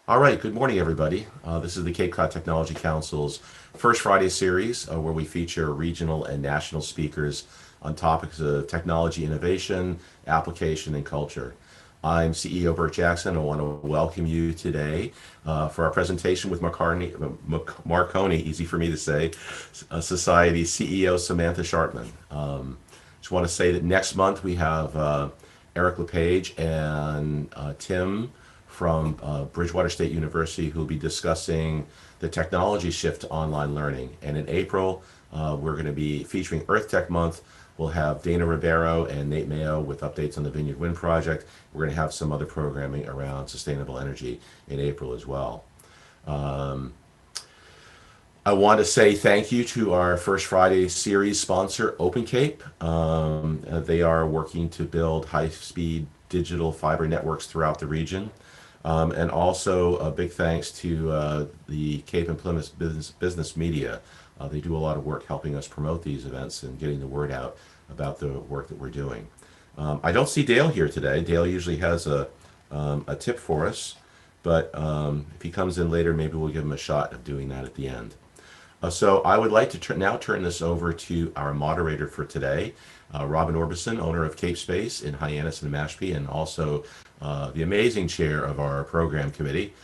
All right, good morning, everybody. This is the Cape Cod Technology Council's First Friday series, where we feature regional and national speakers on topics of technology innovation, application, and culture. I'm CEO Bert Jackson. I want to welcome you today for our presentation with Marconi, easy for me to say, Society CEO Samantha Shartman. Just want to say that next month we have Eric LePage and Tim from Bridgewater State University who will be discussing the technology shift to online learning. And in April, we're going to be featuring Earth Tech Month. We'll have Dana Ribeiro and Nate Mayo with updates on the Vineyard Wind Project. We're going to have some other programming around sustainable energy in April as well. I want to say thank you to our First Friday series sponsor, OpenCape. They are working to build high-speed digital fiber networks throughout the region. And also a big thanks to the Cape and Plymouth Business Media. They do a lot of work helping us promote these events and getting the word out about the work that we're doing. I don't see Dale here today. Dale usually has a tip for us, but if he comes in later, maybe we'll give him a shot of doing that at the end. So I would like to now turn this over to our moderator for today, Robin Orbison, owner of Cape Space in Hyannis and Mashpee, and also the amazing chair of our program committee.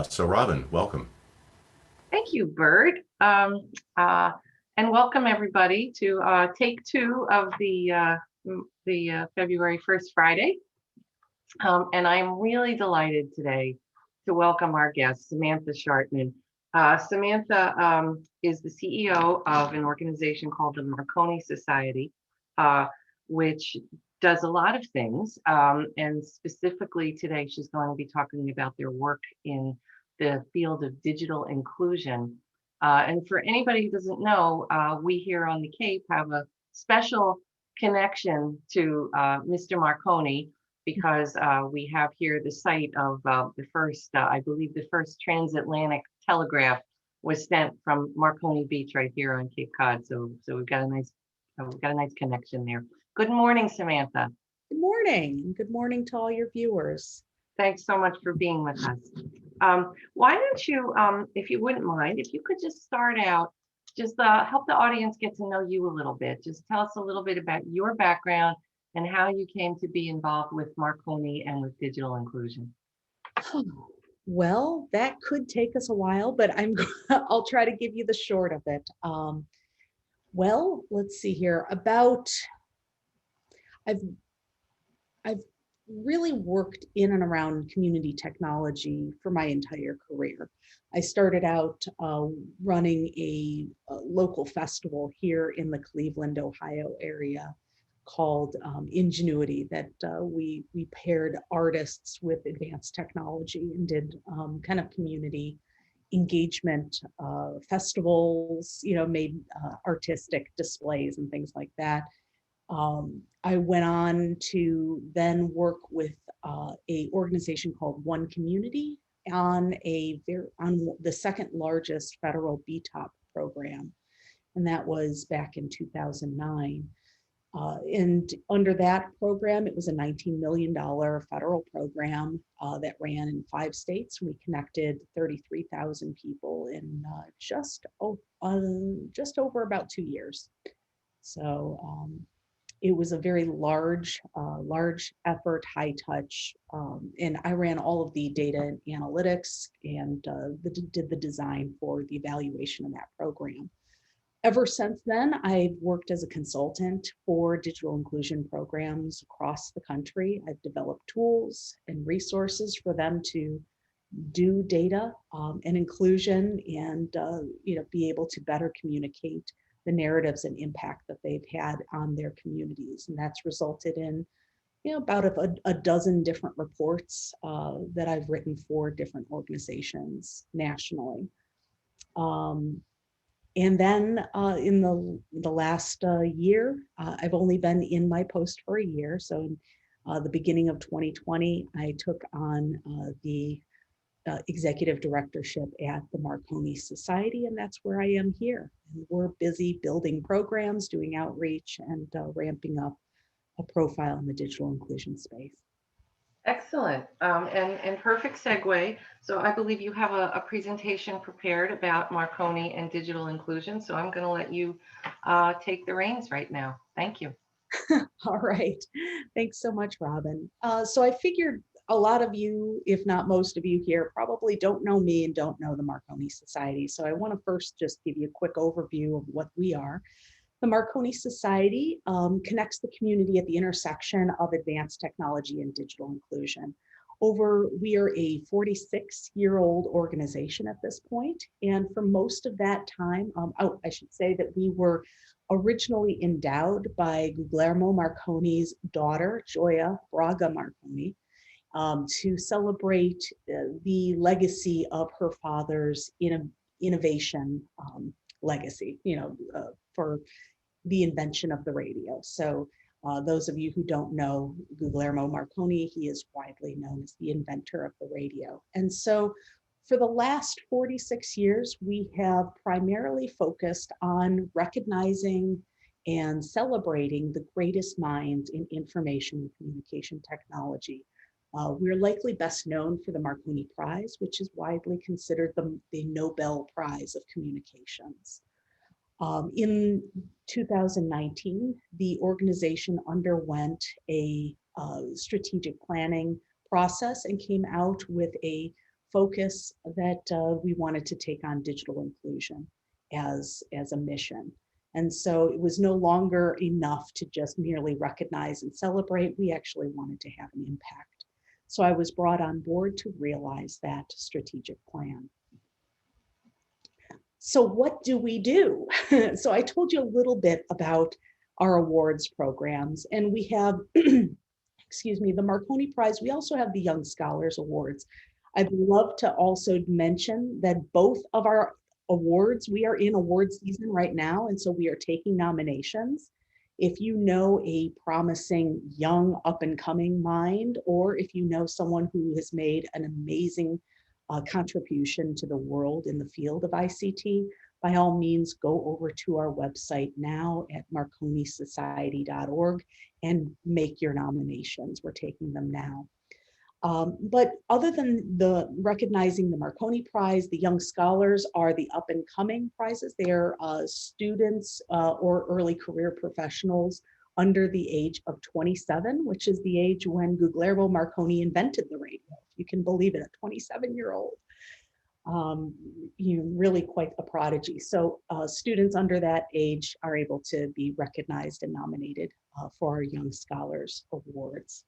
So Robin, welcome. Thank you, Bert. And welcome everybody to take two of the February 1st Friday. And I'm really delighted today to welcome our guest, Samantha Shartman. Samantha is the CEO of an organization called the Marconi Society, which does a lot of things. And specifically today, she's going to be talking about their work in the field of digital inclusion. And for anybody who doesn't know, we here on the Cape have a special connection to Mr. Marconi because we have here the site of the first, I believe the first transatlantic telegraph was sent from Marconi Beach right here on Cape Cod. So we've got a nice connection there. Good morning, Samantha. Good morning, and good morning to all your viewers. Thanks so much for being with us. Why don't you, if you wouldn't mind, if you could just start out, just help the audience get to know you a little bit. Just tell us a little bit about your background and how you came to be involved with Marconi and with digital inclusion. Well, that could take us a while, but I'll try to give you the short of it. Well, let's see here. I've really worked in and around community technology for my entire career. I started out running a local festival here in the Cleveland, Ohio area called Ingenuity that we paired artists with advanced technology and did kind of community engagement festivals, made artistic displays and things like that. I went on to then work with a organization called One Community on the second largest federal BTOP program, and that was back in 2009. And under that program, it was a $19 million federal program that ran in 5 states. We connected 33,000 people in just over about 2 years. So it was a very large effort, high touch, and I ran all of the data and analytics and did the design for the evaluation of that program. Ever since then, I've worked as a consultant for digital inclusion programs across the country. I've developed tools and resources for them to do data and inclusion and be able to better communicate the narratives and impact that they've had on their communities. And that's resulted in about a dozen different reports that I've written for different organizations nationally. And then in the last year, I've only been in my post for a year. So in the beginning of 2020, I took on the executive directorship at the Marconi Society, and that's where I am here. And we're busy building programs, doing outreach, and ramping up a profile in the digital inclusion space. Excellent. And perfect segue. So I believe you have a presentation prepared about Marconi and digital inclusion. So I'm going to let you take the reins right now. Thank you. All right. Thanks so much, Robin. So I figured a lot of you, if not most of you here, probably don't know me and don't know the Marconi Society. So I want to first just give you a quick overview of what we are. The Marconi Society connects the community at the intersection of advanced technology and digital inclusion. We are a 46-year-old organization at this point, and for most of that time, I should say that we were originally endowed by Guglielmo Marconi's daughter, Gioia Braga Marconi, to celebrate the legacy of her father's innovation legacy, for the invention of the radio. So those of you who don't know Guglielmo Marconi, he is widely known as the inventor of the radio. And so for the last 46 years, we have primarily focused on recognizing and celebrating the greatest minds in information and communication technology. We're likely best known for the Marconi Prize, which is widely considered the Nobel Prize of Communications. In 2019, the organization underwent a strategic planning process and came out with a focus that we wanted to take on digital inclusion as a mission. And so it was no longer enough to just merely recognize and celebrate. We actually wanted to have an impact. So I was brought on board to realize that strategic plan. So what do we do? So I told you a little bit about our awards programs, and we have, excuse me, the Marconi Prize. We also have the Young Scholars Awards. I'd love to also mention that both of our awards, we are in award season right now, and so we are taking nominations. If you know a promising young up-and-coming mind, or if you know someone who has made an amazing contribution to the world in the field of ICT, by all means, go over to our website now at marconisociety.org and make your nominations. We're taking them now. But other than recognizing the Marconi Prize, the Young Scholars are the up and coming prizes. They are students or early career professionals under the age of 27, which is the age when Guglielmo Marconi invented the radio. If you can believe it, a 27-year-old. Really quite a prodigy. So students under that age are able to be recognized and nominated for our Young Scholars Awards.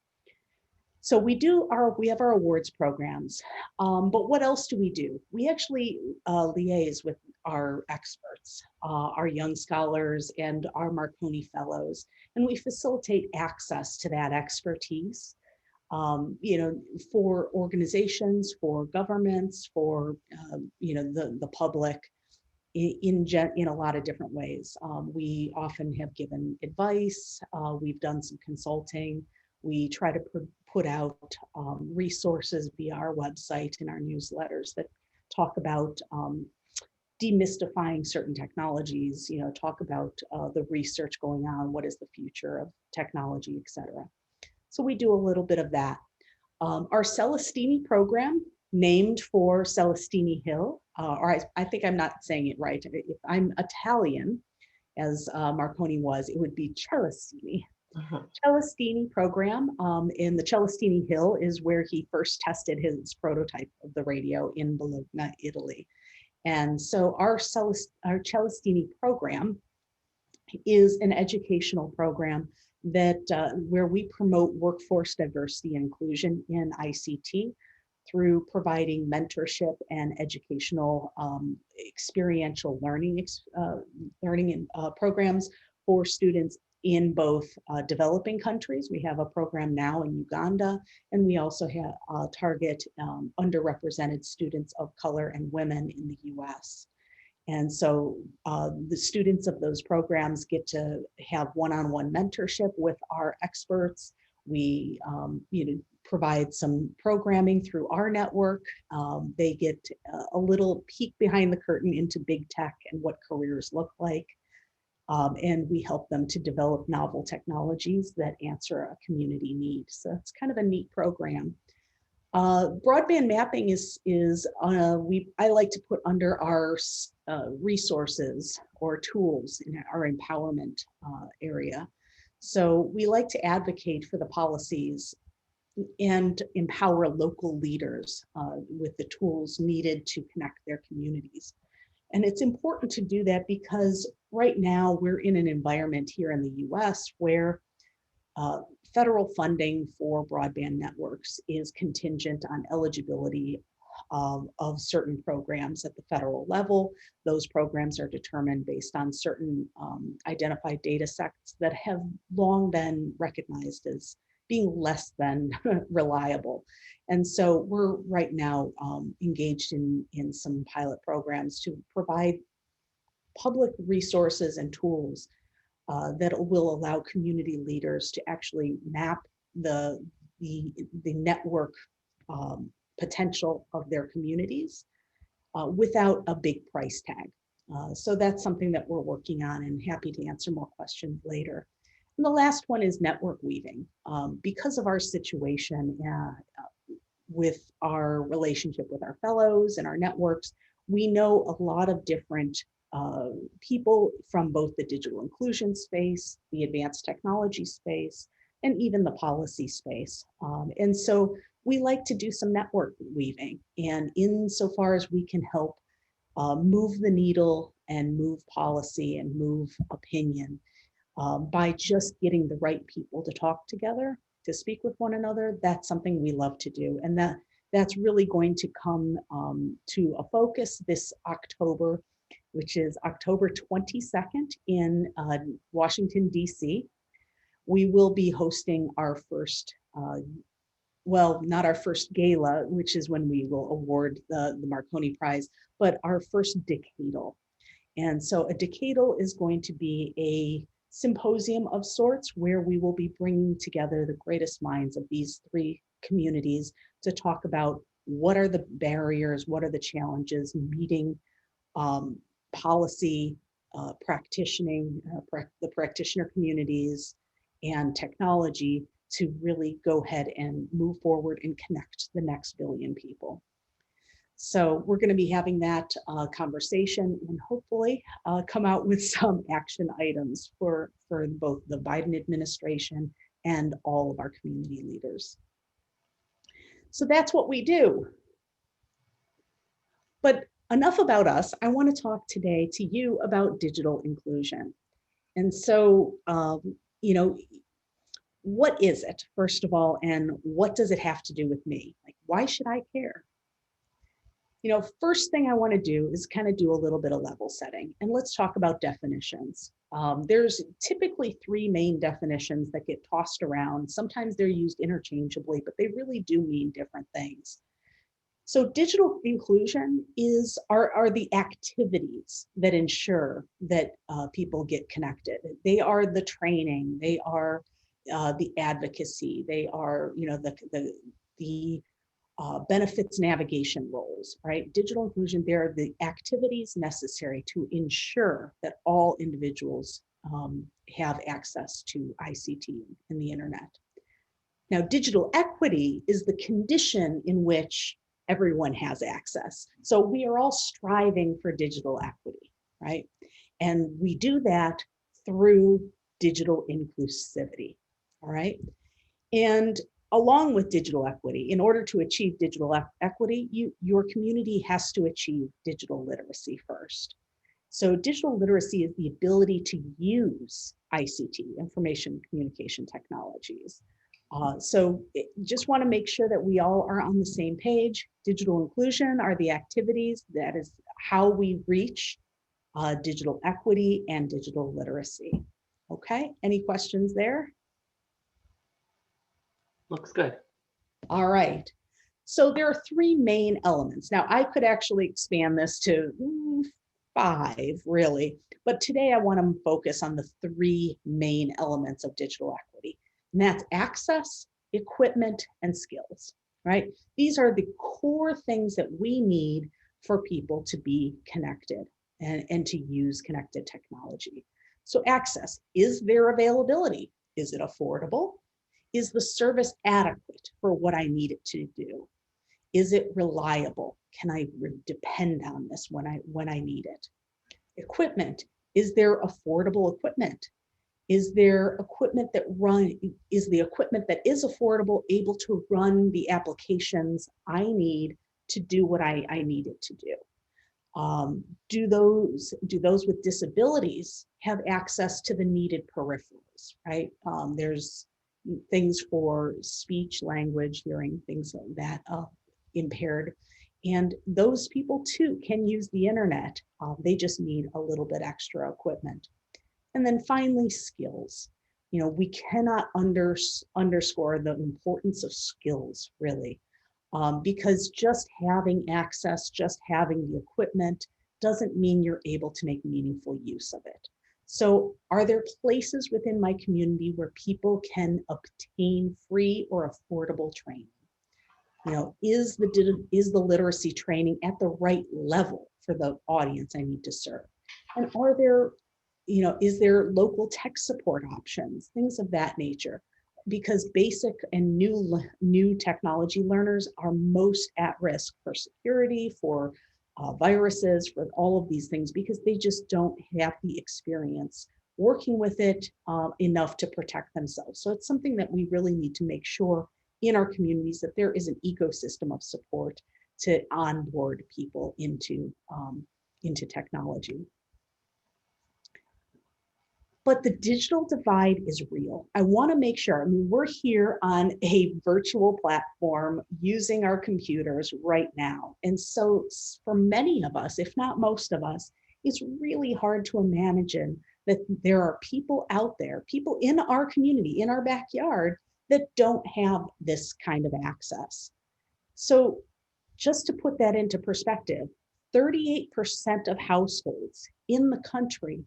So we have our awards programs, but what else do we do? We actually liaise with our experts, our young scholars and our Marconi fellows, and we facilitate access to that expertise, for organizations, for governments, for the public in a lot of different ways. We often have given advice, we've done some consulting. We try to put out resources via our website and our newsletters that talk about demystifying certain technologies, talk about the research going on, what is the future of technology, et cetera. So we do a little bit of that. Our Celestini program, named for Celestini Hill, or I think I'm not saying it right. If I'm Italian, as Marconi was, it would be Celestini. Celestini program in the Celestini Hill is where he first tested his prototype of the radio in Bologna, Italy. And so our Celestini program is an educational program that where we promote workforce diversity and inclusion in ICT through providing mentorship and educational experiential learning programs for students in both developing countries. We have a program now in Uganda, and we also have target underrepresented students of color and women in the US. And so the students of those programs get to have one-on-one mentorship with our experts. We provide some programming through our network. They get a little peek behind the curtain into big tech and what careers look like. And we help them to develop novel technologies that answer a community need. So it's kind of a neat program. Broadband mapping I like to put under our resources or tools in our empowerment area. So we like to advocate for the policies and empower local leaders with the tools needed to connect their communities. And it's important to do that because right now we're in an environment here in the US where federal funding for broadband networks is contingent on eligibility of certain programs at the federal level. Those programs are determined based on certain identified data sets that have long been recognized as being less than reliable. And so we're right now engaged in some pilot programs to provide public resources and tools that will allow community leaders to actually map the network potential of their communities without a big price tag. So that's something that we're working on, and happy to answer more questions later. And the last one is network weaving. Because of our situation with our relationship with our fellows and our networks, we know a lot of different people from both the digital inclusion space, the advanced technology space, and even the policy space. And so we like to do some network weaving. And insofar as we can help move the needle and move policy and move opinion by just getting the right people to talk together, to speak with one another, that's something we love to do. And that's really going to come to a focus this October, which is October 22nd in Washington, DC. We will be hosting our first, well, not our first gala, which is when we will award the Marconi Prize, but our first decadal. And so a decadal is going to be a symposium of sorts where we will be bringing together the greatest minds of these three communities to talk about what are the barriers, what are the challenges meeting policy, the practitioner communities and technology to really go ahead and move forward and connect the next billion people. So we're going to be having that conversation and hopefully come out with some action items for both the Biden administration and all of our community leaders. So that's what we do. But enough about us. I want to talk today to you about digital inclusion. And so, you know, what is it, first of all, and what does it have to do with me? Like, why should I care? You know, first thing I want to do is kind of do a little bit of level setting, and let's talk about definitions. There's typically three main definitions that get tossed around. Sometimes they're used interchangeably, but they really do mean different things. So digital inclusion are the activities that ensure that people get connected. They are the training, they are the advocacy, they are, you know, the benefits navigation roles, right? Digital inclusion, they're the activities necessary to ensure that all individuals have access to ICT and the internet. Now, digital equity is the condition in which everyone has access. So we are all striving for digital equity, right? And we do that through digital inclusivity, all right? And along with digital equity, in order to achieve digital equity, your community has to achieve digital literacy first. So digital literacy is the ability to use ICT, information communication technologies. So just want to make sure that we all are on the same page. Digital inclusion are the activities, that is how we reach digital equity and digital literacy. Okay, any questions there? Looks good. All right, so there are three main elements. Now I could actually expand this to 5 really, but today I want to focus on the 3 main elements of digital equity. And that's access, equipment, and skills, right? These are the core things that we need for people to be connected and to use connected technology. So access, is there availability? Is it affordable? Is the service adequate for what I need it to do? Is it reliable? Can I depend on this when I need it? Equipment, is there affordable equipment? Is there equipment is the equipment that is affordable able to run the applications I need to do what I need it to do? Do those with disabilities have access to the needed peripherals, right? There's things for speech, language, hearing, things like that, impaired. And those people too can use the internet. They just need a little bit extra equipment. And then finally, skills. We cannot underscore the importance of skills, really. Because just having access, just having the equipment doesn't mean you're able to make meaningful use of it. So are there places within my community where people can obtain free or affordable training? Is the literacy training at the right level for the audience I need to serve? And are there, is there local tech support options, things of that nature? Because basic and new technology learners are most at risk for security, for viruses, for all of these things, because they just don't have the experience working with it enough to protect themselves. So it's something that we really need to make sure in our communities that there is an ecosystem of support to onboard people into technology. But the digital divide is real. I want to make sure, we're here on a virtual platform using our computers right now. And so for many of us, if not most of us, it's really hard to imagine that there are people out there, people in our community, in our backyard, that don't have this kind of access. So just to put that into perspective, 38% of households in the country,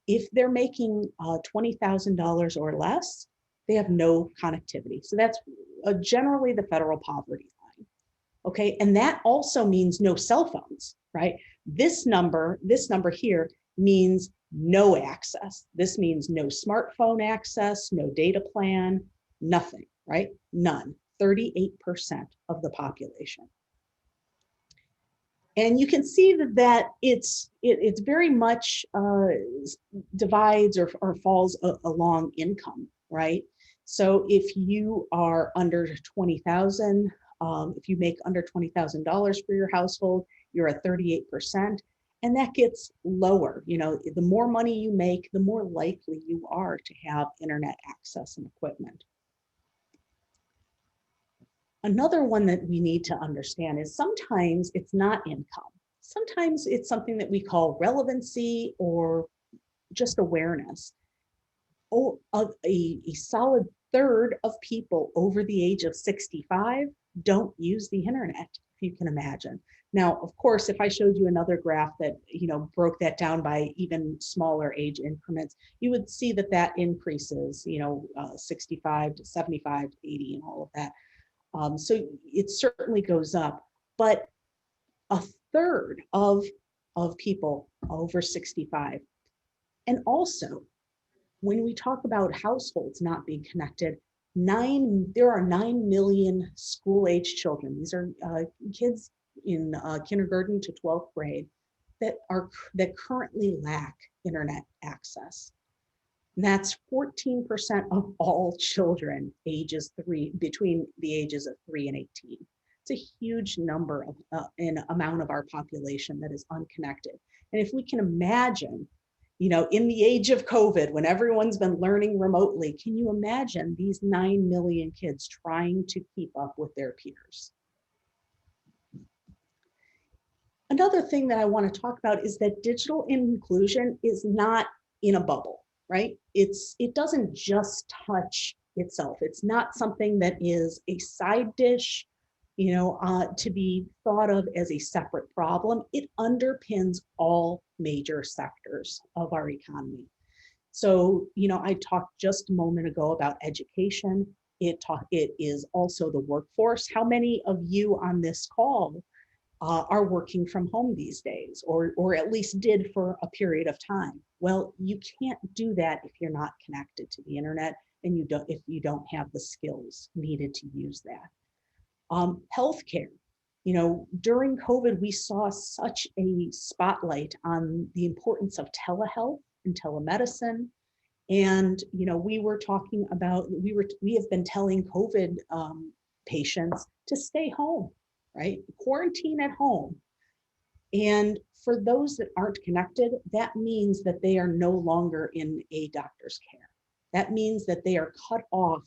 if they're making $20,000 or less, they have no connectivity. So that's generally the federal poverty line. Okay, and that also means no cell phones, right? This number here means no access. This means no smartphone access, no data plan, nothing, right? None. 38% of the population. And you can see that it's very much divides or falls along income, right? So if you are under 20,000, if you make under $20,000 for your household, you're at 38%, and that gets lower. The more money you make, the more likely you are to have internet access and equipment. Another one that we need to understand is sometimes it's not income. Sometimes it's something that we call relevancy or just awareness. A solid third of people over the age of 65 don't use the internet, if you can imagine. Now, of course, if I showed you another graph that broke that down by even smaller age increments, you would see that increases, 65 to 75 to 80 and all of that. So it certainly goes up, but a third of people over 65. And also, when we talk about households not being connected, there are 9 million school-age children. These are kids in kindergarten to 12th grade that currently lack internet access. And that's 14% of all children between the ages of 3 and 18. It's a huge number of an amount of our population that is unconnected. And if we can imagine, in the age of COVID, when everyone's been learning remotely, can you imagine these 9 million kids trying to keep up with their peers? Another thing that I want to talk about is that digital inclusion is not in a bubble, right? It doesn't just touch itself. It's not something that is a side dish, to be thought of as a separate problem. It underpins all major sectors of our economy. So, I talked just a moment ago about education. It is also the workforce. How many of you on this call are working from home these days, or at least did for a period of time. Well, you can't do that if you're not connected to the internet, and if you don't have the skills needed to use that. Healthcare, during COVID, we saw such a spotlight on the importance of telehealth and telemedicine. And, we were talking about, we have been telling COVID patients to stay home, right? Quarantine at home. And for those that aren't connected, that means that they are no longer in a doctor's care. That means that they are cut off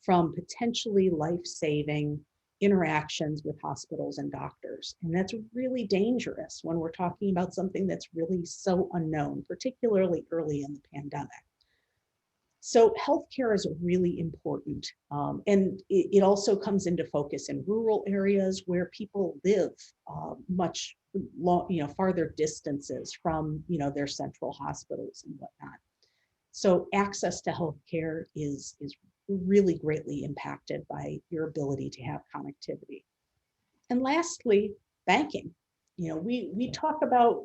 from potentially life-saving interactions with hospitals and doctors. And that's really dangerous when we're talking about something that's really so unknown, particularly early in the pandemic. So healthcare is really important. And it also comes into focus in rural areas where people live much farther distances from, their central hospitals and whatnot. So access to healthcare is really greatly impacted by your ability to have connectivity. And lastly, banking. We talk about,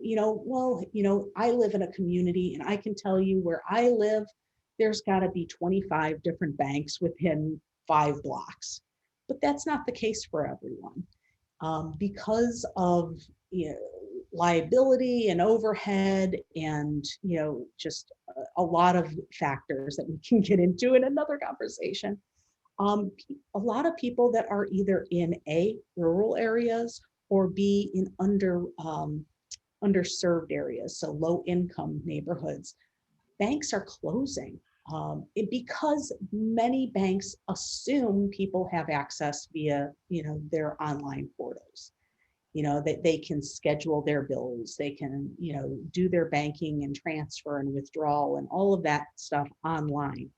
I live in a community, and I can tell you where I live, there's got to be 25 different banks within 5 blocks. But that's not the case for everyone. Because of liability and overhead and just a lot of factors that we can get into in another conversation. A lot of people that are either in A, rural areas, or B, in underserved areas, so low income neighborhoods, banks are closing because many banks assume people have access via their online portals. That they can schedule their bills, they can do their banking and transfer and withdrawal and all of that stuff online.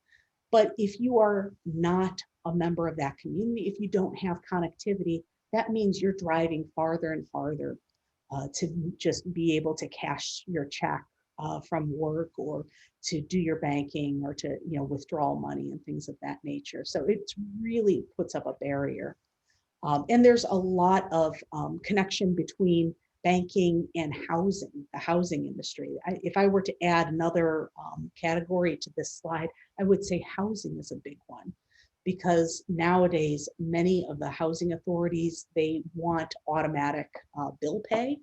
But if you are not a member of that community, if you don't have connectivity, that means you're driving farther and farther to just be able to cash your check from work, or to do your banking, or to withdraw money and things of that nature. So it really puts up a barrier. And there's a lot of connection between banking and housing, the housing industry. If I were to add another category to this slide, I would say housing is a big one, because nowadays many of the housing authorities, they want automatic bill pay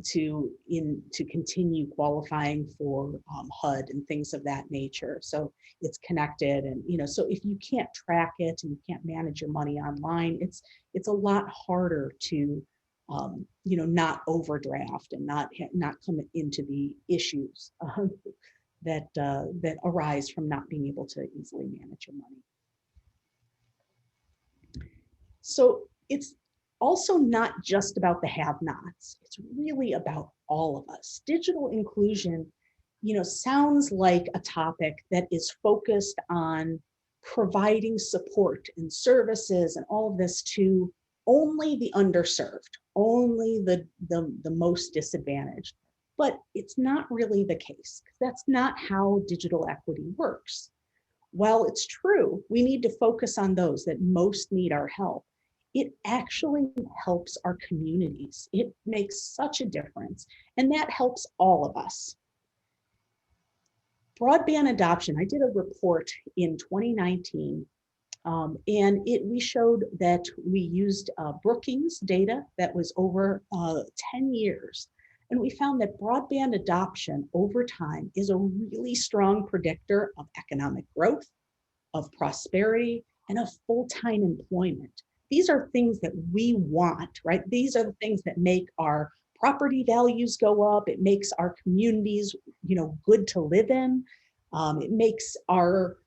to continue qualifying for HUD and things of that nature. So it's connected, and so if you can't track it and you can't manage your money online, it's a lot harder to not overdraft and not come into the issues that arise from not being able to easily manage your money. So it's also not just about the have-nots. It's really about all of us. Digital inclusion, sounds like a topic that is focused on providing support and services and all of this to only the underserved, only the most disadvantaged. But it's not really the case. That's not how digital equity works. While it's true, we need to focus on those that most need our help. It actually helps our communities. It makes such a difference, and that helps all of us. Broadband adoption, I did a report in 2019, and we showed that we used Brookings data that was over 10 years. And we found that broadband adoption over time is a really strong predictor of economic growth, of prosperity, and of full-time employment. These are things that we want, right? These are the things that make our property values go up. It makes our communities, good to live in. It makes our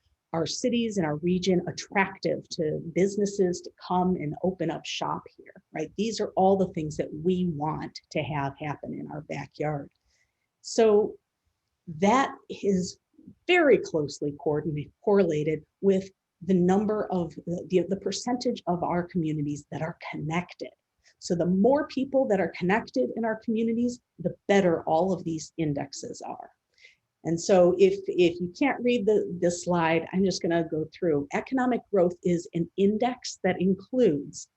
cities and our region attractive to businesses to come and open up shop here, right? These are all the things that we want to have happen in our backyard. So that is very closely correlated with the number of the percentage of our communities that are connected. So the more people that are connected in our communities, the better all of these indexes are. And so if you can't read this slide, I'm just going to go through. Economic growth is an index that includes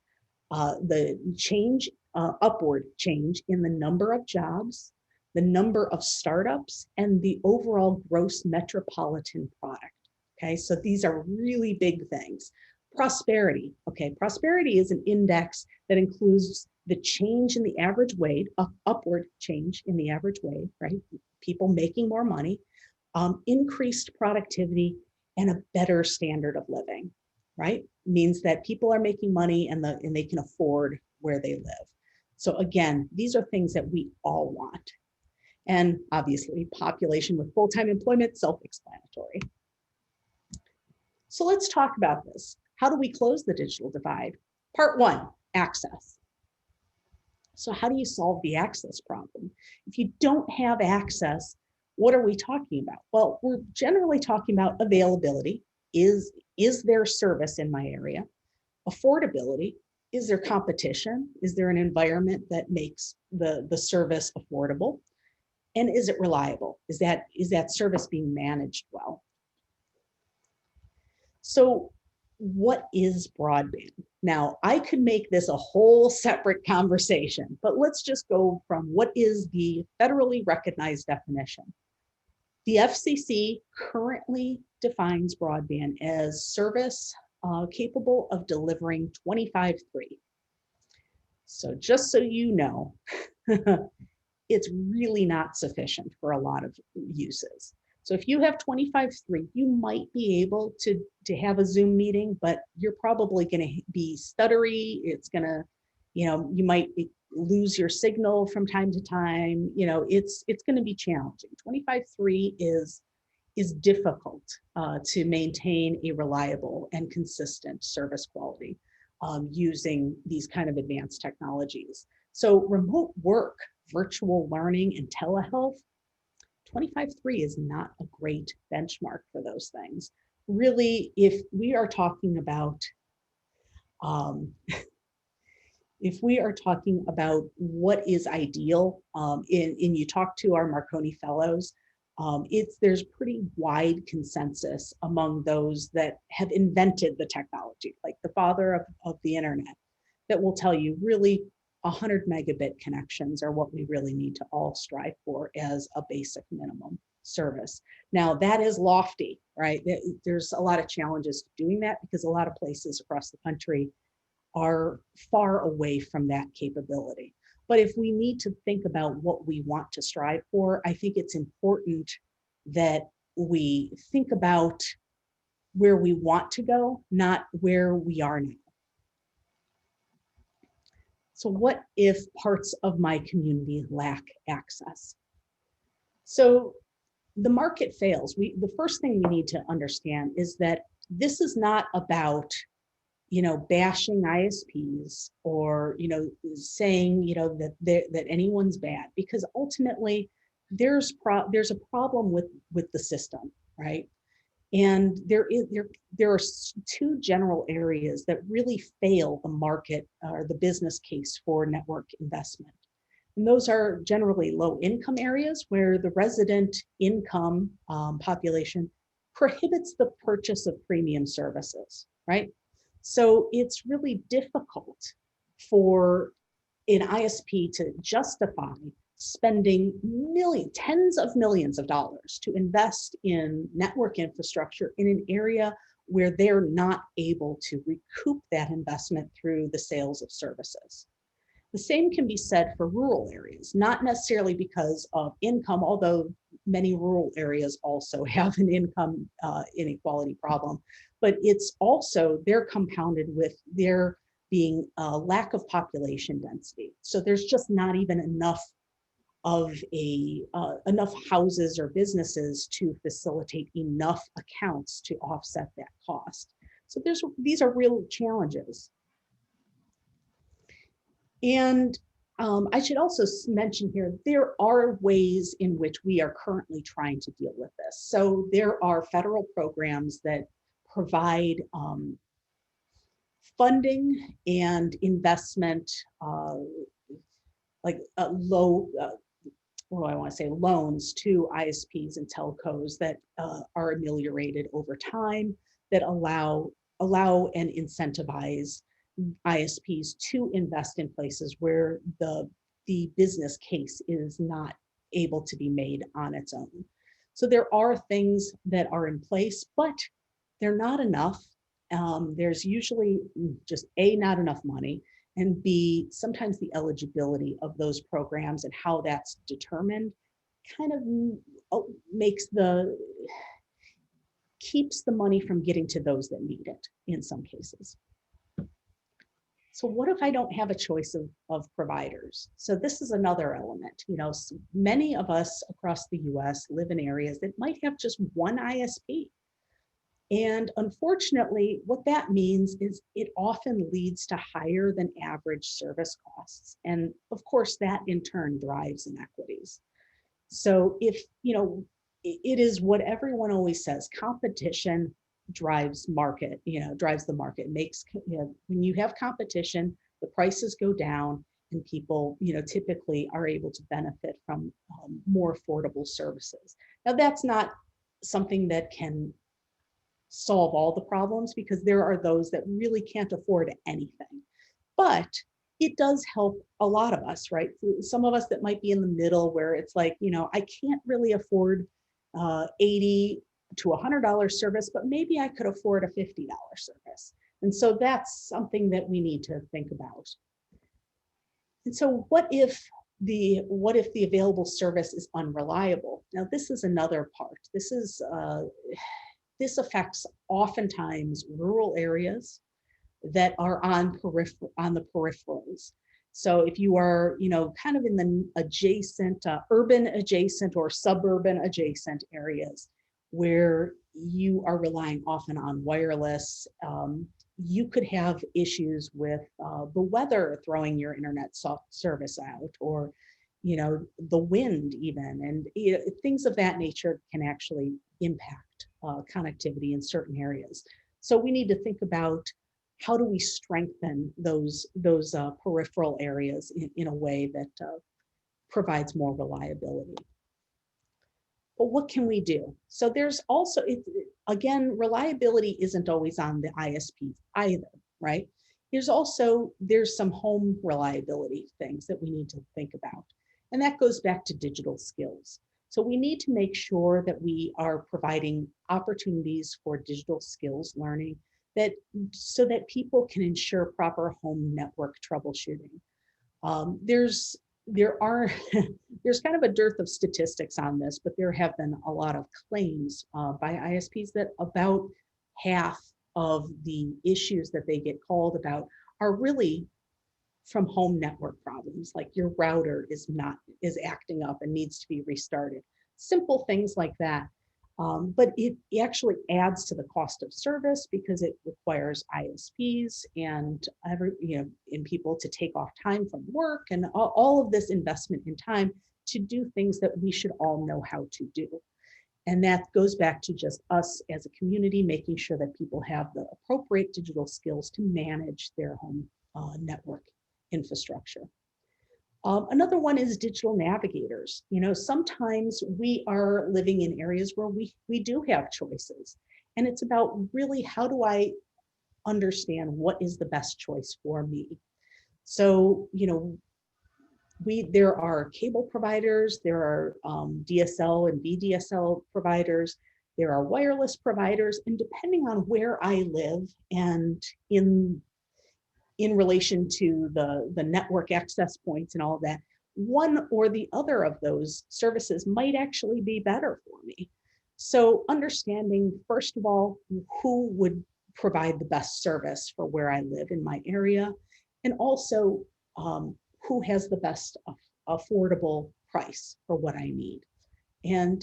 the change upward change in the number of jobs, the number of startups, and the overall gross metropolitan product. Okay, so these are really big things. Prosperity. Okay, prosperity is an index that includes the change in the average wage, upward change in the average wage, right? People making more money, increased productivity, and a better standard of living, right? Means that people are making money and they can afford where they live. So again, these are things that we all want. And obviously, population with full-time employment, self-explanatory. So let's talk about this. How do we close the digital divide? Part one, access. So how do you solve the access problem? If you don't have access, what are we talking about? Well, we're generally talking about availability. Is there service in my area? Affordability. Is there competition? Is there an environment that makes the service affordable? And is it reliable? Is that service being managed well? So what is broadband? Now, I could make this a whole separate conversation, but let's just go from what is the federally recognized definition. The FCC currently defines broadband as service capable of delivering 25/3. So just so you know, it's really not sufficient for a lot of uses. So if you have 25/3, you might be able to have a Zoom meeting, but you're probably going to be stuttery. It's going to, you might lose your signal from time to time. It's going to be challenging. 25/3 is difficult to maintain a reliable and consistent service quality using these kind of advanced technologies. So remote work, virtual learning, and telehealth, 25/3 is not a great benchmark for those things. Really, if we are talking about what is ideal, and you talk to our Marconi fellows, there's pretty wide consensus among those that have invented the technology, like the father of the internet, that will tell you really 100 megabit connections are what we really need to all strive for as a basic minimum service. Now, that is lofty, right? There's a lot of challenges to doing that because a lot of places across the country are far away from that capability. But if we need to think about what we want to strive for, I think it's important that we think about where we want to go, not where we are now. So what if parts of my community lack access? So the market fails. The first thing we need to understand is that this is not about, bashing ISPs or, saying, that anyone's bad, because ultimately there's a problem with the system, right? And there are two general areas that really fail the market or the business case for network investment. And those are generally low income areas where the resident income population prohibits the purchase of premium services, right? So it's really difficult for an ISP to justify spending tens of millions of dollars to invest in network infrastructure in an area where they're not able to recoup that investment through the sales of services. The same can be said for rural areas, not necessarily because of income, although many rural areas also have an income inequality problem, but it's also, they're compounded with there being a lack of population density. So there's just not even enough houses or businesses to facilitate enough accounts to offset that cost. So these are real challenges. And I should also mention here, there are ways in which we are currently trying to deal with this. So there are federal programs that provide funding and investment, loans to ISPs and telcos that are ameliorated over time, that allow and incentivize ISPs to invest in places where the business case is not able to be made on its own. So there are things that are in place, but they're not enough. There's usually just A, not enough money, and B, sometimes the eligibility of those programs and how that's determined kind of keeps the money from getting to those that need it in some cases. So what if I don't have a choice of providers? So this is another element. You know, many of us across the US live in areas that might have just one ISP. And unfortunately, what that means is it often leads to higher than average service costs. And of course, that in turn drives inequities. So if, you know, it is what everyone always says, competition drives market, drives the market, when you have competition, the prices go down and people, typically are able to benefit from more affordable services. Now, that's not something that can solve all the problems because there are those that really can't afford anything, but it does help a lot of us, right? Some of us that might be in the middle where it's like, I can't really afford $80 to $100 service, but maybe I could afford a $50 service. And so that's something that we need to think about. And so what if the available service is unreliable? Now, this is another part. This affects oftentimes rural areas that are on the peripherals. So if you are, kind of in the adjacent, urban adjacent or suburban adjacent areas where you are relying often on wireless, you could have issues with the weather throwing your internet service out, or, the wind even, and things of that nature can actually impact connectivity in certain areas. So we need to think about how do we strengthen those peripheral areas in a way that provides more reliability. But what can we do? So there's also, again, reliability isn't always on the ISPs either, right? There's some home reliability things that we need to think about. And that goes back to digital skills. So we need to make sure that we are providing opportunities for digital skills learning so that people can ensure proper home network troubleshooting. There's kind of a dearth of statistics on this, but there have been a lot of claims by ISPs that about half of the issues that they get called about are really from home network problems, like your router is acting up and needs to be restarted. Simple things like that. But it actually adds to the cost of service because it requires ISPs and people to take off time from work and all of this investment in time to do things that we should all know how to do. And that goes back to just us as a community, making sure that people have the appropriate digital skills to manage their home network infrastructure. Another one is digital navigators. Sometimes we are living in areas where we do have choices. And it's about really, how do I understand what is the best choice for me? So, there are cable providers, there are DSL and VDSL providers, there are wireless providers, and depending on where I live and in relation to the network access points and all that, one or the other of those services might actually be better for me. So understanding, first of all, who would provide the best service for where I live in my area, and also who has the best affordable price for what I need. And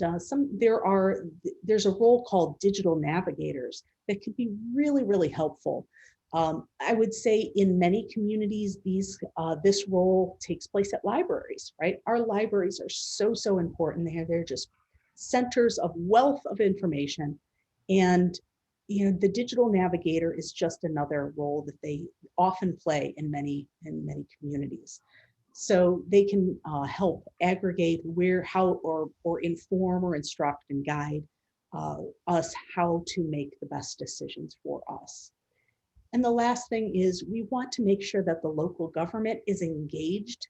there's a role called digital navigators that could be really, really helpful. I would say in many communities, this role takes place at libraries, right? Our libraries are so important. They're just centers of wealth of information. And the digital navigator is just another role that they often play in many communities. So they can help aggregate how, or inform or instruct and guide us how to make the best decisions for us. And the last thing is we want to make sure that the local government is engaged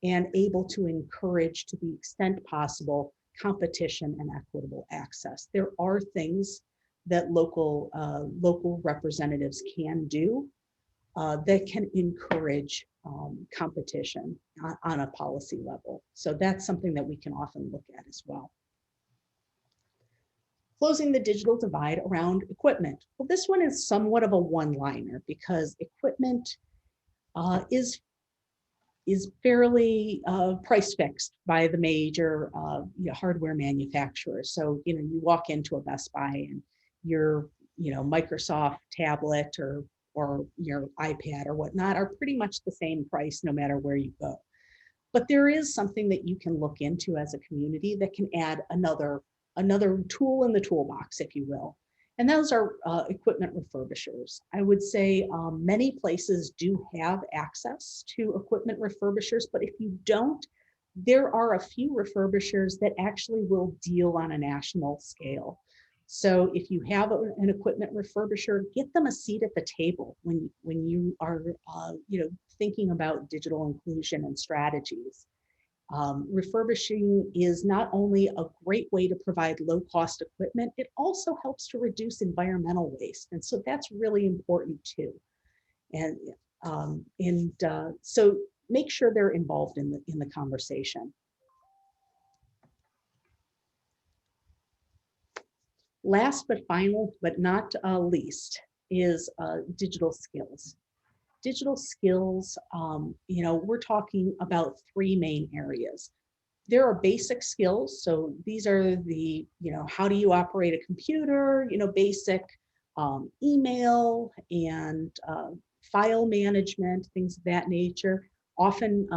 and able to encourage, to the extent possible, competition and equitable access. There are things that local representatives can do that can encourage competition on a policy level. So that's something that we can often look at as well. Closing the digital divide around equipment. Well, this one is somewhat of a one-liner because equipment is fairly price fixed by the major hardware manufacturers. So, you walk into a Best Buy and your, Microsoft tablet or your iPad or whatnot are pretty much the same price no matter where you go. But there is something that you can look into as a community that can add another tool in the toolbox, if you will. And those are equipment refurbishers. I would say many places do have access to equipment refurbishers, but if you don't, there are a few refurbishers that actually will deal on a national scale. So if you have an equipment refurbisher, get them a seat at the table when you are thinking about digital inclusion and strategies. Refurbishing is not only a great way to provide low-cost equipment, it also helps to reduce environmental waste. And so that's really important too. And so make sure they're involved in the conversation. Last but final, but not least, is digital skills. Digital skills, we're talking about three main areas. There are basic skills. So these are the, how do you operate a computer, basic email and file management, things of that nature. Often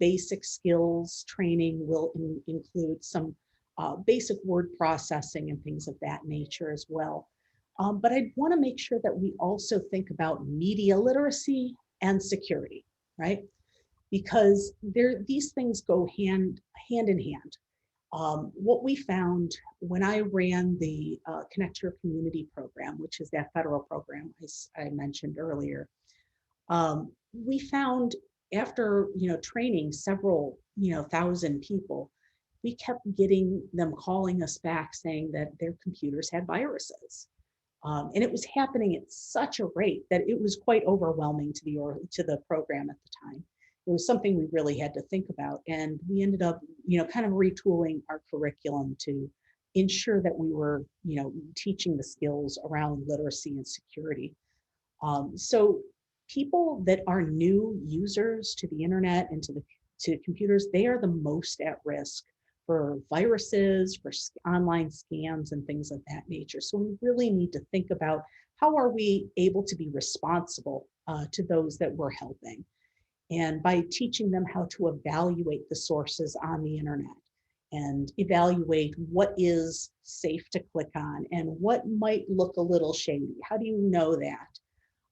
basic skills training will include some basic word processing and things of that nature as well. But I want to make sure that we also think about media literacy and security, right? Because these things go hand in hand. What we found when I ran the Connect Your Community program, which is that federal program I mentioned earlier, we found after training several thousand people, we kept getting them calling us back saying that their computers had viruses. And it was happening at such a rate that it was quite overwhelming to the program at the time. It was something we really had to think about, and we ended up, kind of retooling our curriculum to ensure that we were, teaching the skills around literacy and security. So people that are new users to the internet and to computers, they are the most at risk for viruses, for online scams and things of that nature. So we really need to think about how are we able to be responsible to those that we're helping. And by teaching them how to evaluate the sources on the internet and evaluate what is safe to click on and what might look a little shady. How do you know that?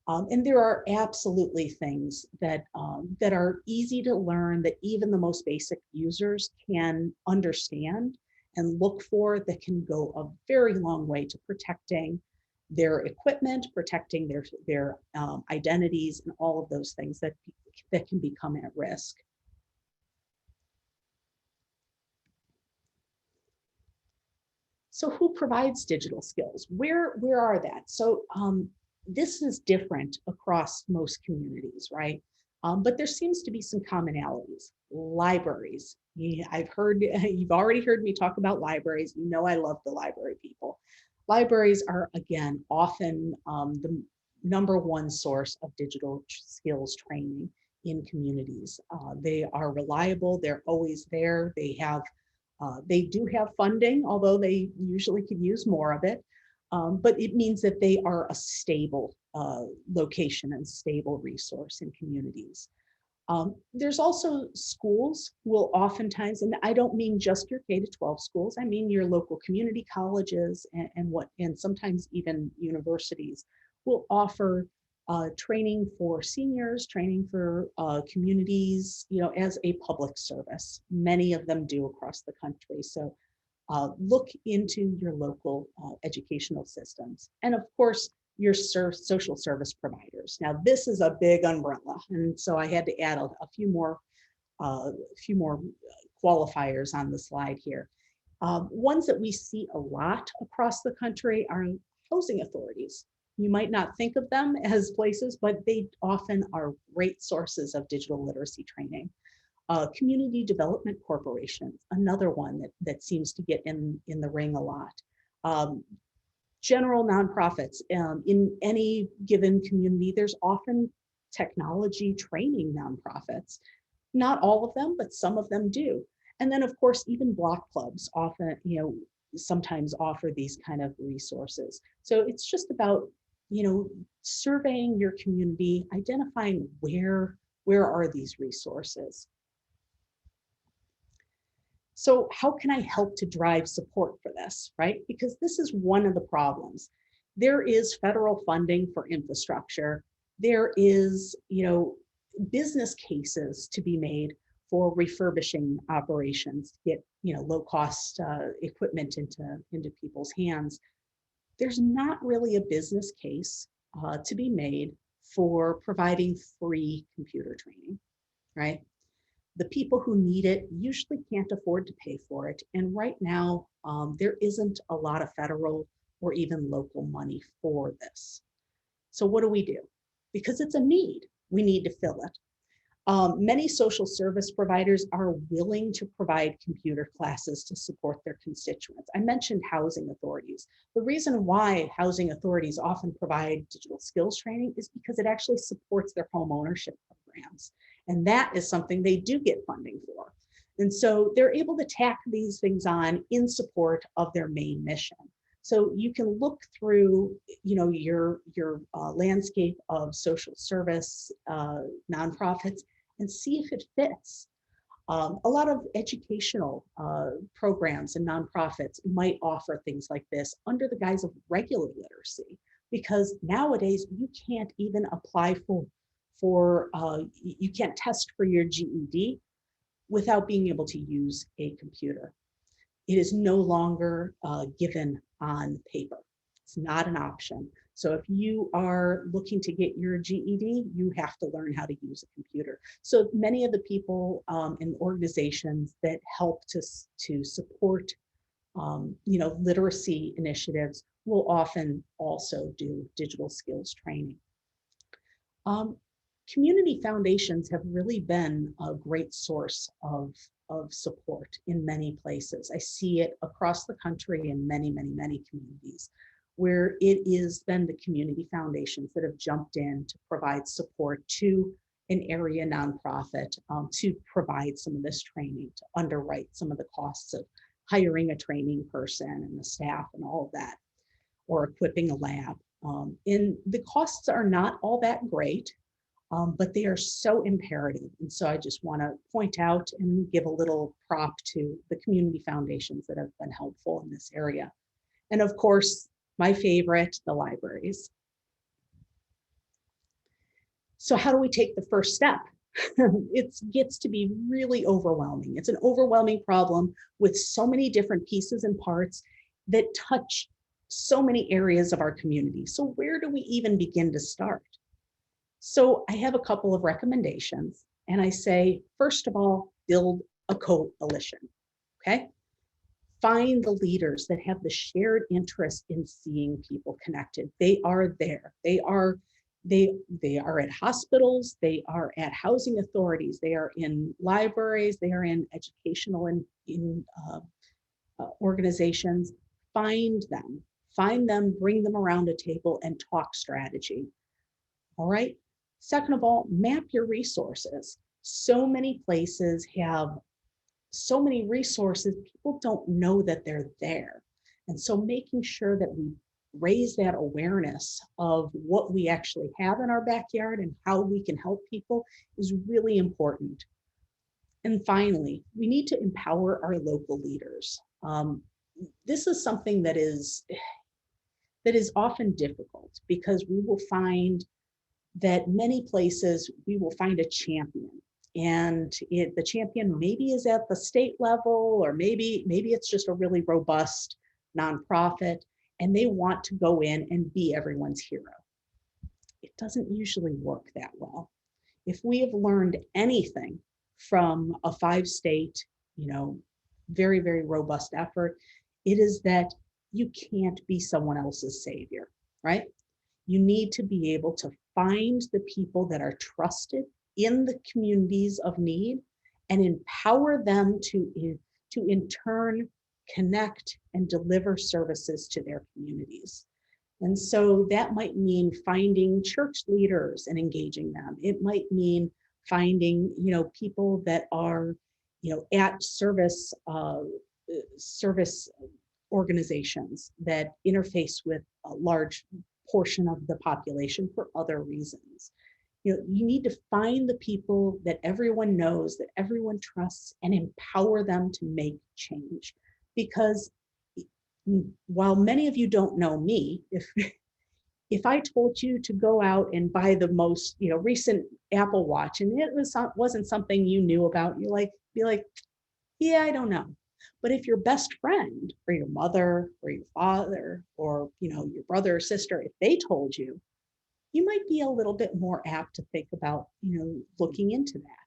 And there are absolutely things that are easy to learn that even the most basic users can understand and look for that can go a very long way to protecting their equipment, protecting their identities, and all of those things that can become at risk. So who provides digital skills? Where are that? So this is different across most communities, right? But there seems to be some commonalities. Libraries. Yeah, you've already heard me talk about libraries. I love the library people. Libraries are, again, often the #1 source of digital skills training in communities. They are reliable. They're always there. They do have funding, although they usually could use more of it. But it means that they are a stable location and stable resource in communities. There's also schools will oftentimes, and I don't mean just your K-12 schools, I mean your local community colleges and sometimes even universities will offer training for seniors, training for communities, as a public service. Many of them do across the country. So look into your local educational systems. And of course, your social service providers. Now, this is a big umbrella, and so I had to add a few more qualifiers on the slide here. Ones that we see a lot across the country are housing authorities. You might not think of them as places, but they often are great sources of digital literacy training. Community development corporations, another one that seems to get in the ring a lot. General nonprofits, in any given community, there's often technology training nonprofits. Not all of them, but some of them do. And then of course, even block clubs often, sometimes offer these kind of resources. So it's just about, surveying your community, identifying where are these resources. So how can I help to drive support for this, right? Because this is one of the problems. There is federal funding for infrastructure. There is, business cases to be made for refurbishing operations to get, low cost equipment into people's hands. There's not really a business case to be made for providing free computer training, right? The people who need it usually can't afford to pay for it. And right now, there isn't a lot of federal or even local money for this. So what do? Because it's a need, we need to fill it. Many social service providers are willing to provide computer classes to support their constituents. I mentioned housing authorities. The reason why housing authorities often provide digital skills training is because it actually supports their home ownership programs. And that is something they do get funding for. And so they're able to tack these things on in support of their main mission. So you can look through, your landscape of social service nonprofits and see if it fits. A lot of educational programs and nonprofits might offer things like this under the guise of regular literacy, because nowadays you can't even apply you can't test for your GED without being able to use a computer. It is no longer given on paper. It's not an option. So if you are looking to get your GED, you have to learn how to use a computer. So many of the people and organizations that help to support literacy initiatives will often also do digital skills training. Community foundations have really been a great source of support in many places. I see it across the country in many, many, many communities, where it is then the community foundations that have jumped in to provide support to an area nonprofit to provide some of this training, to underwrite some of the costs of hiring a training person and the staff and all of that, or equipping a lab. And the costs are not all that great. But they are so imperative. And so I just want to point out and give a little prop to the community foundations that have been helpful in this area. And of course, my favorite, the libraries. So how do we take the first step? It gets to be really overwhelming. It's an overwhelming problem with so many different pieces and parts that touch so many areas of our community. So where do we even begin to start? So I have a couple of recommendations, and I say, first of all, build a coalition, okay? Find the leaders that have the shared interest in seeing people connected. They are there. They are at hospitals, they are at housing authorities, they are in libraries, they are in educational and organizations. Find them, bring them around a table and talk strategy, all right? Second of all, map your resources. So many places have so many resources, people don't know that they're there. And so making sure that we raise that awareness of what we actually have in our backyard and how we can help people is really important. And finally, we need to empower our local leaders. This is something that is often difficult, because we will find that many places we will find a champion, and the champion maybe is at the state level, or maybe it's just a really robust nonprofit, and they want to go in and be everyone's hero. It doesn't usually work that well. If we have learned anything from a 5-state, very, very robust effort, it is that you can't be someone else's savior, right? You need to be able to find the people that are trusted in the communities of need and empower them to in turn connect and deliver services to their communities. And so that might mean finding church leaders and engaging them. It might mean finding, people that are, at service organizations that interface with a large portion of the population for other reasons. You need to find the people that everyone knows, that everyone trusts, and empower them to make change. Because while many of you don't know me, if I told you to go out and buy the most, recent Apple Watch, and it wasn't something you knew about, be like, yeah, I don't know. But if your best friend or your mother or your father or, your brother or sister, if they told you, you might be a little bit more apt to think about, looking into that.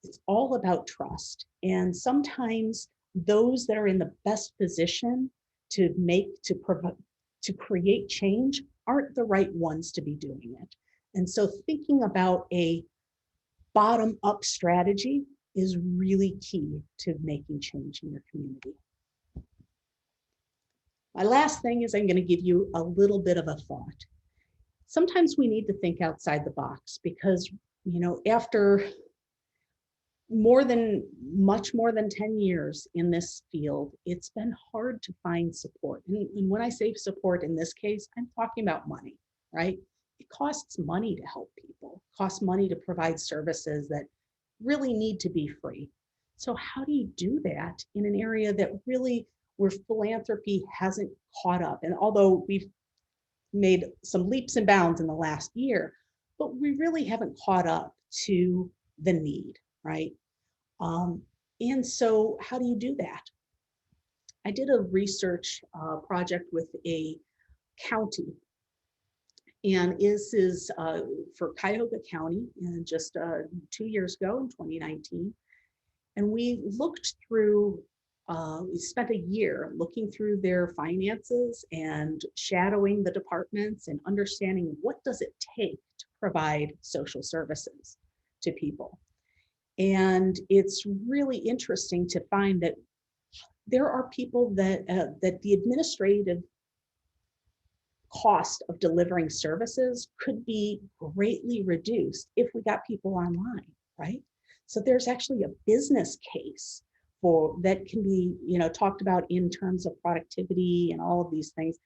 It's all about trust. And sometimes those that are in the best position to create change aren't the right ones to be doing it. And so thinking about a bottom-up strategy is really key to making change in your community. My last thing is I'm going to give you a little bit of a thought. Sometimes we need to think outside the box because, after much more than 10 years in this field, it's been hard to find support. And when I say support in this case, I'm talking about money, right? It costs money to help people, it costs money to provide services that really need to be free. So how do you do that in an area that really where philanthropy hasn't caught up? And although we've made some leaps and bounds in the last year, but we really haven't caught up to the need, right? And so how do you do that? I did a research project with a county, and this is for Cuyahoga County, and just 2 years ago in 2019. And we looked through, we spent a year looking through their finances and shadowing the departments and understanding what does it take to provide social services to people. And it's really interesting to find that there are people that the administrative cost of delivering services could be greatly reduced if we got people online, right? So there's actually a business case for that can be, talked about in terms of productivity and all of these things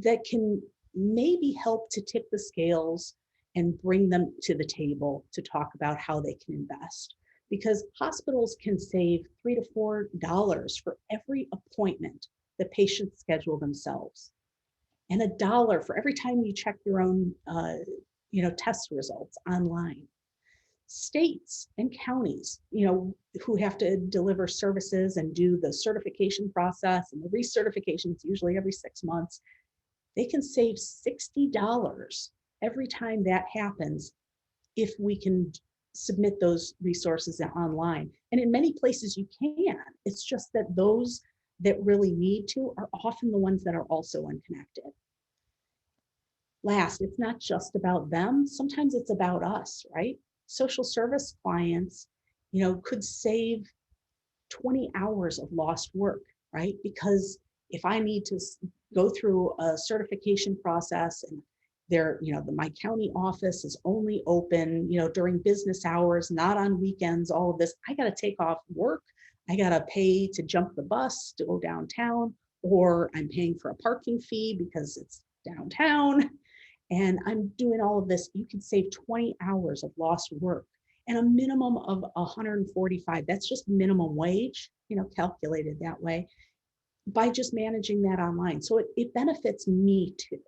that can maybe help to tip the scales and bring them to the table to talk about how they can invest. Because hospitals can save $3 to $4 for every appointment the patients schedule themselves, and $1 for every time you check your own, test results online. States and counties, who have to deliver services and do the certification process and the recertifications usually every 6 months, they can save $60 every time that happens if we can submit those resources online. And in many places you can. It's just that those that really need to are often the ones that are also unconnected. Last, it's not just about them. Sometimes it's about us, right? Social service clients, could save 20 hours of lost work, right? Because if I need to go through a certification process and my county office is only open, during business hours, not on weekends, all of this, I got to take off work. I got to pay to jump the bus to go downtown, or I'm paying for a parking fee because it's downtown. And I'm doing all of this. You can save 20 hours of lost work and a minimum of 145. That's just minimum wage, calculated that way, by just managing that online. So it benefits me too.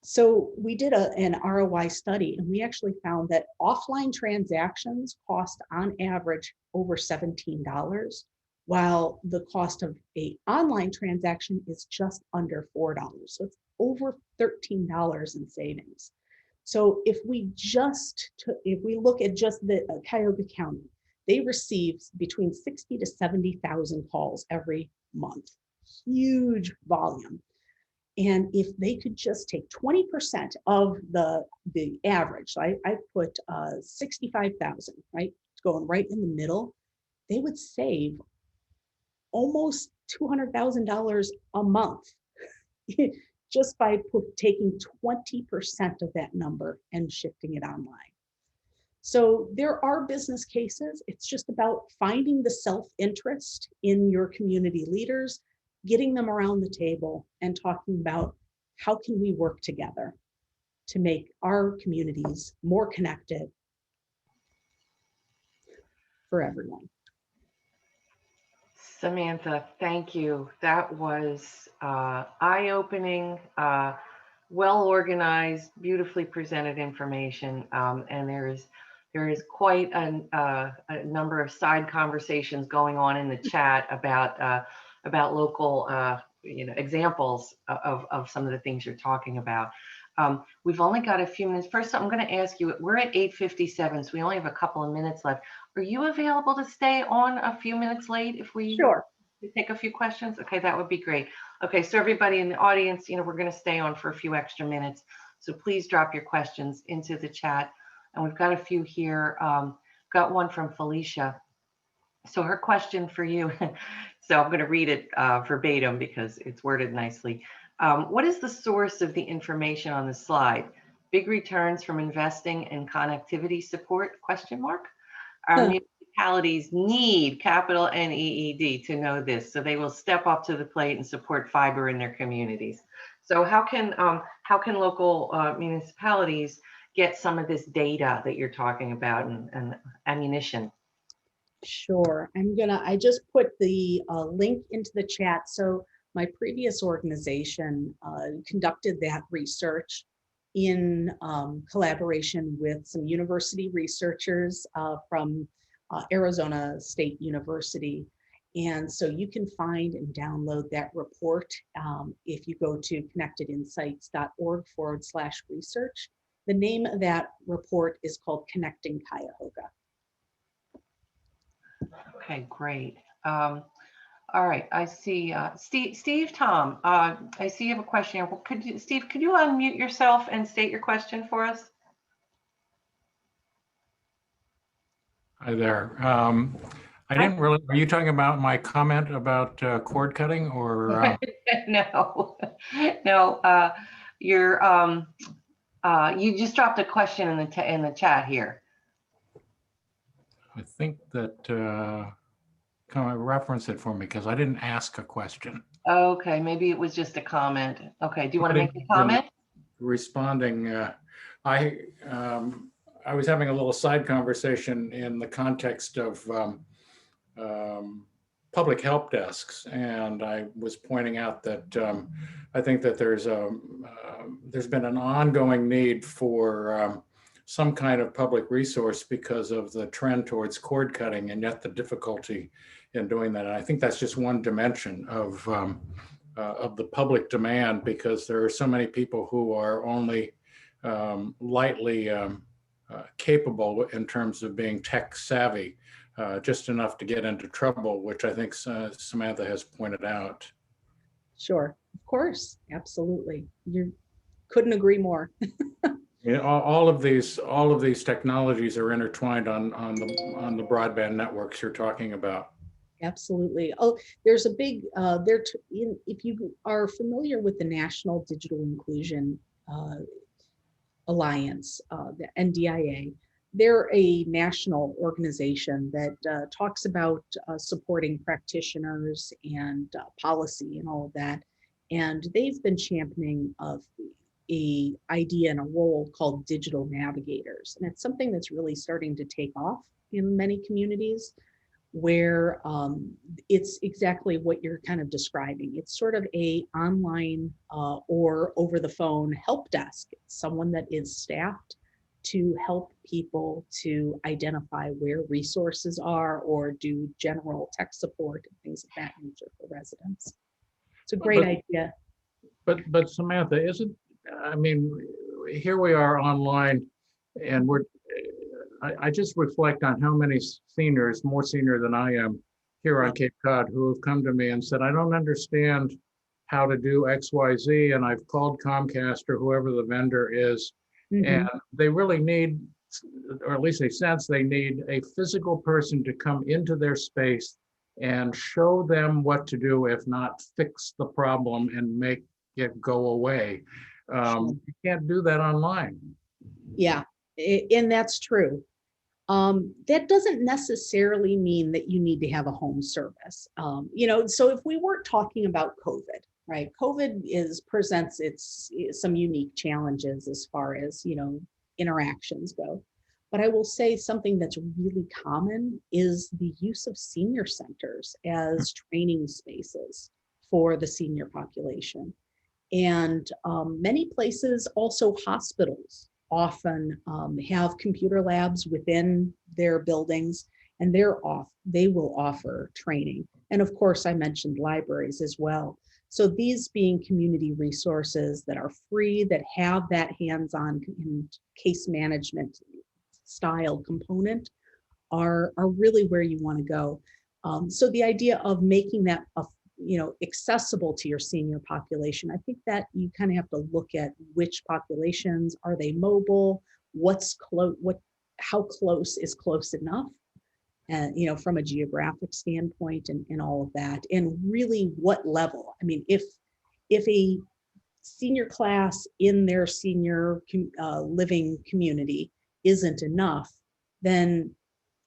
So we did an ROI study, and we actually found that offline transactions cost on average over $17, while the cost of a online transaction is just under $4. So it's over $13 in savings. So if we look at just the Cuyahoga County, they receive between 60 to 70,000 calls every month. Huge volume. And if they could just take 20% of the average, so I put 65,000, right, going right in the middle, they would save almost $200,000 a month just by taking 20% of that number and shifting it online. So there are business cases. It's just about finding the self-interest in your community leaders, getting them around the table and talking about how can we work together to make our communities more connected for everyone. Samantha, thank you. That was eye-opening, well-organized, beautifully presented information, and there is quite a number of side conversations going on in the chat about local examples of some of the things you're talking about. We've only got a few minutes. First, I'm going to ask you, we're at 8:57, so we only have a couple of minutes left. Are you available to stay on a few minutes late if we Sure. take a few questions? Okay, that would be great. Okay, so everybody in the audience, we're going to stay on for a few extra minutes. So please drop your questions into the chat. And we've got a few here. Got one from Felicia. So her question for you, so I'm going to read it verbatim because it's worded nicely. What is the source of the information on the slide? Big returns from investing in connectivity support, ? Our municipalities need capital NEED to know this, so they will step up to the plate and support fiber in their communities. So how can local municipalities get some of this data that you're talking about and ammunition? Sure. I just put the link into the chat. So my previous organization conducted that research in collaboration with some university researchers from Arizona State University. And so you can find and download that report if you go to connectedinsights.org/research. The name of that report is called Connecting Cuyahoga. Okay, great. All right, I see Steve Tom, I see you have a question here. Steve, could you unmute yourself and state your question for us? Hi there. I didn't really, are you talking about my comment about cord cutting or? No, no, you just dropped a question in the chat here. I think that, can I reference it for me? Because I didn't ask a question. Okay, maybe it was just a comment. Okay, do you want to make a comment? Responding, I was having a little side conversation in the context of public help desks, and I was pointing out that I think that there's been an ongoing need for some kind of public resource because of the trend towards cord cutting, and yet the difficulty in doing that. And I think that's just one dimension of the public demand, because there are so many people who are only lightly capable in terms of being tech savvy, just enough to get into trouble, which I think Samantha has pointed out. Sure, of course, absolutely. You couldn't agree more. All of these technologies are intertwined on the broadband networks you're talking about. Absolutely. Oh, there's a big, if you are familiar with the National Digital Inclusion Alliance, the NDIA, they're a national organization that talks about supporting practitioners and policy and all of that. And they've been championing a idea and a role called digital navigators. And it's something that's really starting to take off in many communities, where it's exactly what you're kind of describing. It's sort of a online or over the phone help desk. It's someone that is staffed to help people to identify where resources are or do general tech support and things of that nature for residents. It's a great idea. But Samantha, I mean, here we are online and I just reflect on how many seniors, more senior than I am here on Cape Cod, who have come to me and said, I don't understand how to do X, Y, Z, and I've called Comcast or whoever the vendor is, and they really need, or at least they sense they need a physical person to come into their space and show them what to do, if not fix the problem and make it go away. You can't do that online. Yeah, and that's true. That doesn't necessarily mean that you need to have a home service. So if we weren't talking about COVID, right? COVID presents some unique challenges as far as, interactions go. But I will say something that's really common is the use of senior centers as training spaces for the senior population. And many places, also hospitals, often have computer labs within their buildings, and they will offer training. And of course, I mentioned libraries as well. So these being community resources that are free, that have that hands-on case management style component are really where you want to go. So the idea of making that accessible to your senior population, I think that you kind of have to look at which populations, are they mobile, how close is close enough, and from a geographic standpoint and all of that, and really what level. I mean, if a senior class in their senior living community isn't enough, then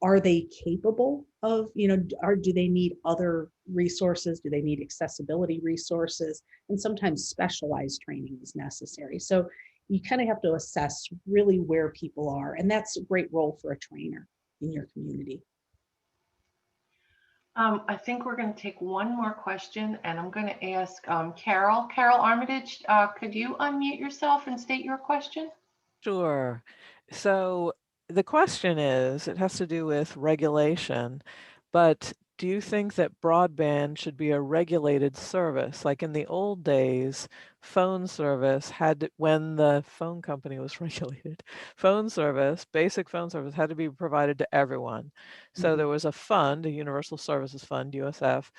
are they capable of, do they need other resources? Do they need accessibility resources? And sometimes specialized training is necessary. So you kind of have to assess really where people are. And that's a great role for a trainer in your community. I think we're going to take one more question, and I'm going to ask Carol Armitage, could you unmute yourself and state your question? Sure. So the question is, it has to do with regulation, but do you think that broadband should be a regulated service? Like in the old days, phone service when the phone company was regulated, basic phone service had to be provided to everyone. So there was a fund, a Universal Services Fund, USF,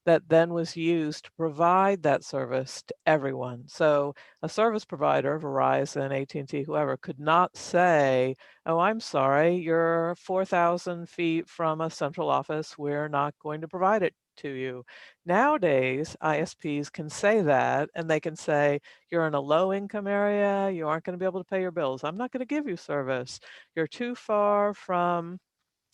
that then was used to provide that service to everyone. So a service provider, Verizon, AT&T, whoever, could not say, oh, I'm sorry, you're 4,000 feet from a central office. We're not going to provide it to you. Nowadays, ISPs can say that, and they can say, you're in a low income area, you aren't going to be able to pay your bills. I'm not going to give you service. You're too far from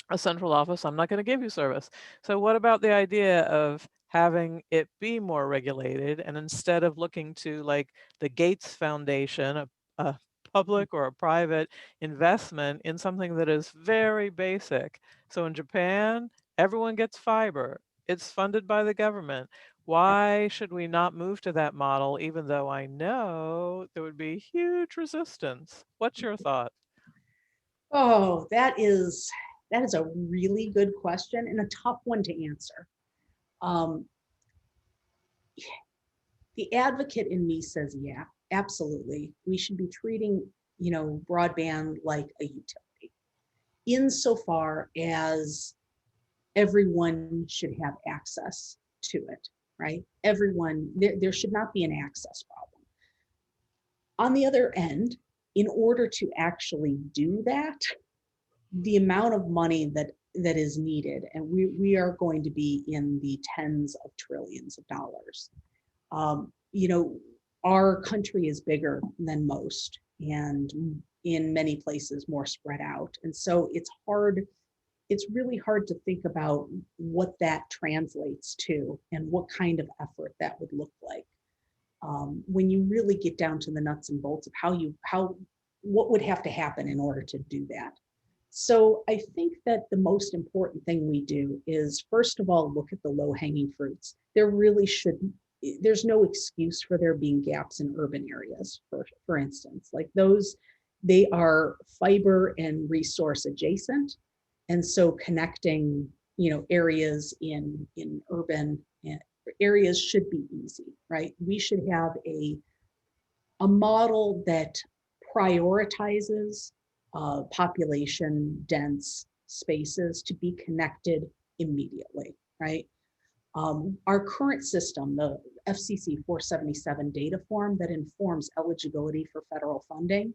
a central office, I'm not going to give you service. So what about the idea of having it be more regulated, and instead of looking to like the Gates Foundation, a public or a private investment in something that is very basic. So in Japan, everyone gets fiber. It's funded by the government. Why should we not move to that model, even though I know there would be huge resistance? What's your thought? Oh, that is a really good question and a tough one to answer. The advocate in me says, yeah, absolutely. We should be treating, broadband like a utility, insofar as everyone should have access to it, right? Everyone, there should not be an access problem. On the other end, in order to actually do that, the amount of money that is needed, and we are going to be in the tens of trillions of dollars. Our country is bigger than most, and in many places more spread out. And so it's really hard to think about what that translates to and what kind of effort that would look like. When you really get down to the nuts and bolts of what would have to happen in order to do that. So I think that the most important thing we do is, first of all, look at the low-hanging fruits. There's no excuse for there being gaps in urban areas, for instance. Like those They are fiber and resource adjacent. And so connecting, areas in urban areas should be easy, right? We should have a model that prioritizes population dense spaces to be connected immediately, right? Our current system, the FCC 477 data form that informs eligibility for federal funding,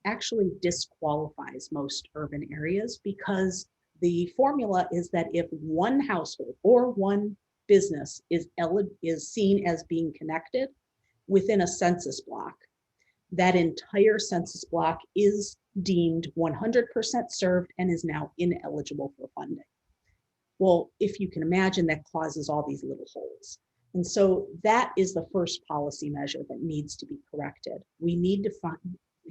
actually disqualifies most urban areas because the formula is that if one household or one business is seen as being connected within a census block, that entire census block is deemed 100% served and is now ineligible for funding. Well, if you can imagine, that causes all these little holes. And so that is the first policy measure that needs to be corrected. We need to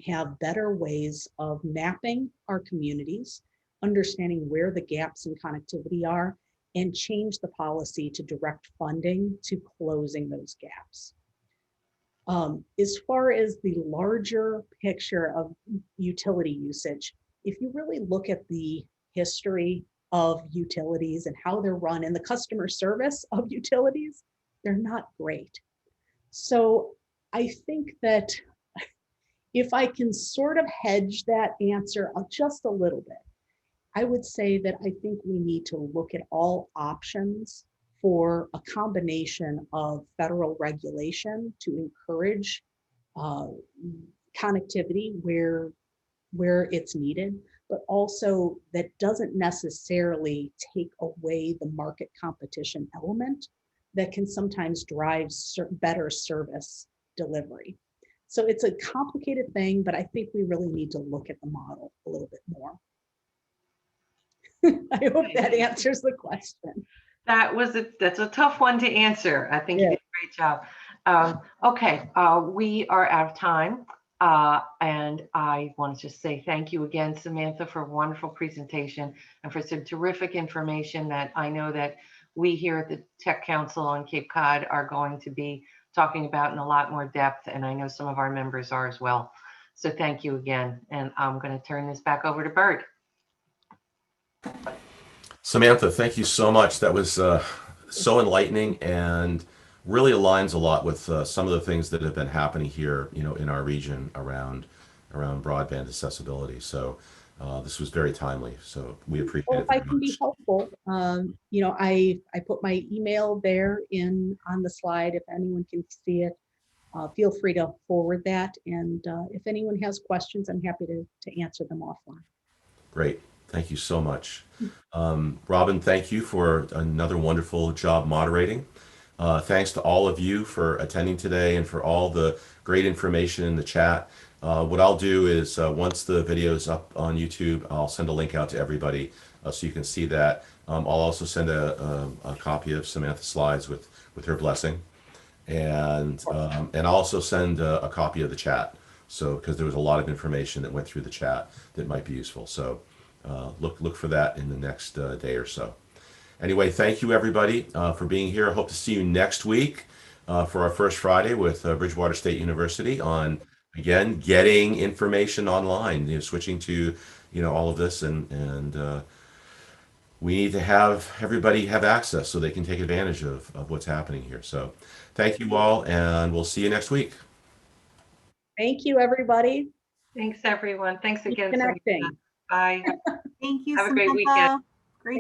have better ways of mapping our communities, understanding where the gaps in connectivity are, and change the policy to direct funding to closing those gaps. As far as the larger picture of utility usage, if you really look at the history of utilities and how they're run and the customer service of utilities, they're not great. So I think that if I can sort of hedge that answer just a little bit, I would say that I think we need to look at all options for a combination of federal regulation to encourage connectivity where it's needed, but also that doesn't necessarily take away the market competition element that can sometimes drive better service delivery. So it's a complicated thing, but I think we really need to look at the model a little bit more. I hope that answers the question. That's a tough one to answer. I think you did a great job. Okay, we are out of time. And I want to just say thank you again, Samantha, for a wonderful presentation and for some terrific information that I know that we here at the Tech Council on Cape Cod are going to be talking about in a lot more depth. And I know some of our members are as well. So thank you again. And I'm going to turn this back over to Bert. Samantha, thank you so much. That was so enlightening and really aligns a lot with some of the things that have been happening here, in our region around broadband accessibility. So this was very timely. So we appreciate it. Well, if I can be helpful, I put my email there on the slide. If anyone can see it, feel free to forward that. And if anyone has questions, I'm happy to answer them offline. Great. Thank you so much. Robin, thank you for another wonderful job moderating. Thanks to all of you for attending today and for all the great information in the chat. What I'll do is once the video is up on YouTube, I'll send a link out to everybody so you can see that. I'll also send a copy of Samantha's slides with her blessing. And I'll also send a copy of the chat. So, because there was a lot of information that went through the chat that might be useful. So look for that in the next day or so. Anyway, thank you everybody for being here. I hope to see you next week for our first Friday with Bridgewater State University on, again, getting information online, switching to, all of this and we need to have everybody have access so they can take advantage of what's happening here. So thank you all, and we'll see you next week. Thank you, everybody. Thanks, everyone. Thanks again. Connecting. Bye. Thank you, Have a great Samantha. weekend.